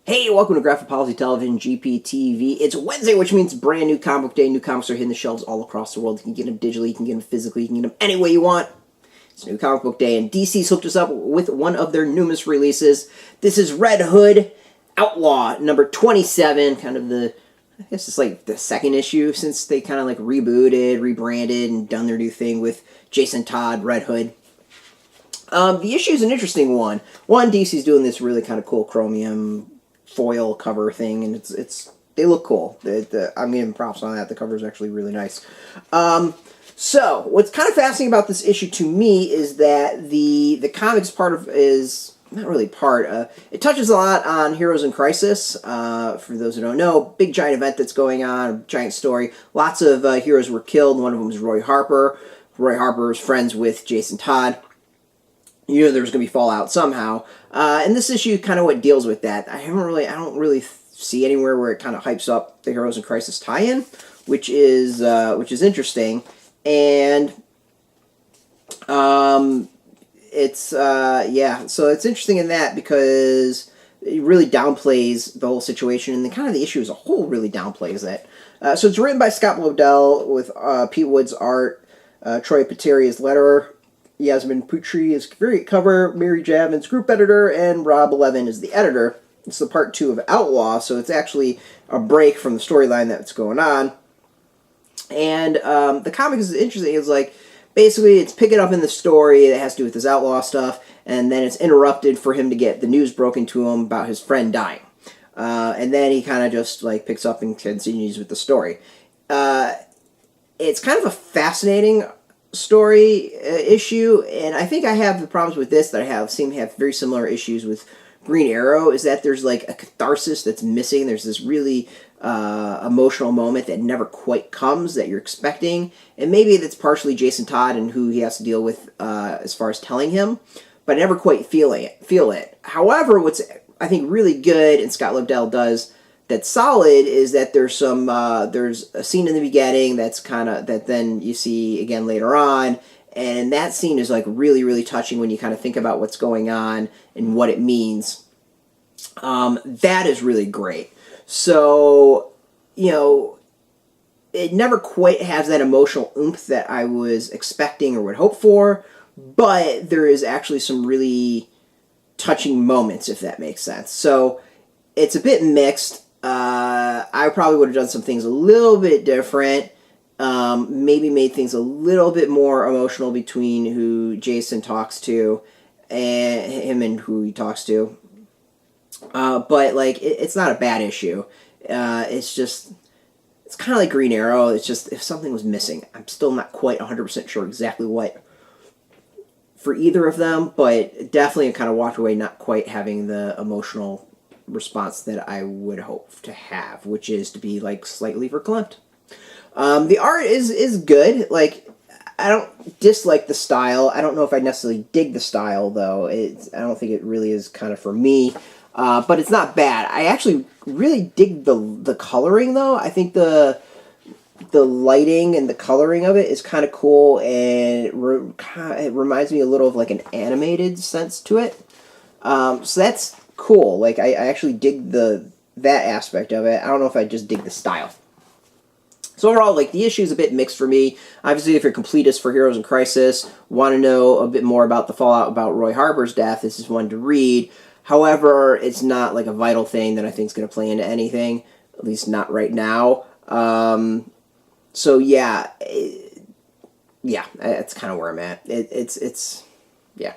Hey, welcome to Graphic Policy Television, GPTV. It's Wednesday, which means brand new comic book day. New comics are hitting the shelves all across the world. You can get them digitally, you can get them physically, you can get them any way you want. It's a new comic book day, and DC's hooked us up with one of their newest releases. This is Red Hood Outlaw, number 27, kind of I guess it's like the second issue since they kind of like rebooted, rebranded, and done their new thing with Jason Todd, Red Hood. The issue is an interesting one. One, DC's doing this really kind of cool Chromium foil cover thing, and they look cool. I'm giving props on that. The cover is actually really nice. So what's kind of fascinating about this issue to me is that the comics part of is not really part. It touches a lot on Heroes in Crisis. For those who don't know, big giant event that's going on, a giant story. Lots of heroes were killed. One of them was Roy Harper. Roy Harper is friends with Jason Todd. You know there was going to be fallout somehow. And this issue kind of what deals with that. I don't really see anywhere where it kind of hypes up the Heroes in Crisis tie-in, which is interesting. And so it's interesting in that because it really downplays the whole situation, and the issue as a whole really downplays it. So it's written by Scott Lobdell with Pete Wood's art, Troy Peteri is letterer, Yasmin Putri is variant cover, Mary Javin's group editor, and Rob Levin is the editor. It's the part 2 of Outlaw, so it's actually a break from the storyline that's going on. And the comic is interesting. It's like, basically, it's picking up in the story that has to do with this outlaw stuff, and then it's interrupted for him to get the news broken to him about his friend dying. And then he kind of just like picks up and continues with the story. It's kind of a fascinating story issue, and I think I have the problems with this that I seem to have very similar issues with Green Arrow, is that there's like a catharsis that's missing. There's this really emotional moment that never quite comes that you're expecting, and maybe that's partially Jason Todd and who he has to deal with as far as telling him, but I never quite feel it. However, what's I think really good and Scott Lobdell does that's solid is that there's a scene in the beginning that then you see again later on, and that scene is like really, really touching when you kind of think about what's going on and what it means. That is really great. So, it never quite has that emotional oomph that I was expecting or would hope for, but there is actually some really touching moments, if that makes sense. So it's a bit mixed. I probably would have done some things a little bit different. Maybe made things a little bit more emotional between who Jason talks to and him and who he talks to. But like it's not a bad issue. It's kind of like Green Arrow. It's just if something was missing. I'm still not quite 100% sure exactly what for either of them, but definitely I kind of walked away not quite having the emotional response that I would hope to have, which is to be like slightly verklempt. The art is good. Like, I don't dislike the style. I don't know if I necessarily dig the style though. I don't think it really is kind of for me. But it's not bad. I actually really dig the coloring though. I think the lighting and the coloring of it is kind of cool, and it reminds me a little of like an animated sense to it. So that's cool. Like I actually dig that aspect of it. I don't know if I just dig the style. So overall, like the issue is a bit mixed for me. Obviously, if you're completist for Heroes in Crisis, want to know a bit more about the fallout about Roy Harper's death, this is one to read. However, it's not like a vital thing that I think is going to play into anything, at least not right now. So yeah, that's kind of where I'm at. Yeah.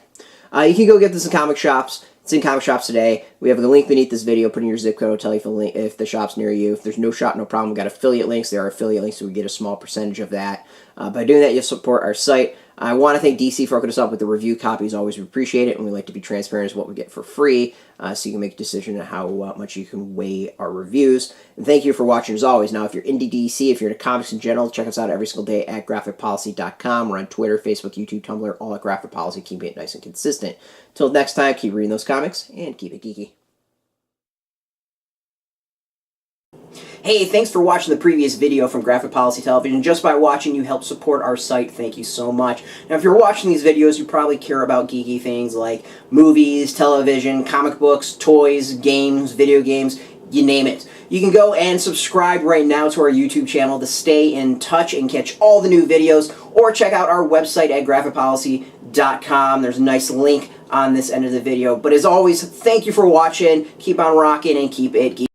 You can go get this in comic shops. It's in comic shops today. We have a link beneath this video. Put in your zip code. It'll tell you if the shop's near you. If there's no shop, no problem. We've got affiliate links. There are affiliate links, so we get a small percentage of that. By doing that, you'll support our site. I want to thank DC for hooking us up with the review copies. Always appreciate it, and we like to be transparent as what we get for free, so you can make a decision on how much you can weigh our reviews. And thank you for watching as always. Now, if you're into DC, if you're into comics in general, check us out every single day at graphicpolicy.com. We're on Twitter, Facebook, YouTube, Tumblr, all at Graphic Policy, keeping it nice and consistent. Till next time, keep reading those comics and keep it geeky. Hey, thanks for watching the previous video from Graphic Policy Television. Just by watching, you help support our site. Thank you so much. Now, if you're watching these videos, you probably care about geeky things like movies, television, comic books, toys, games, video games, you name it. You can go and subscribe right now to our YouTube channel to stay in touch and catch all the new videos, or check out our website at graphicpolicy.com. There's a nice link on this end of the video. But as always, thank you for watching. Keep on rocking and keep it geeky.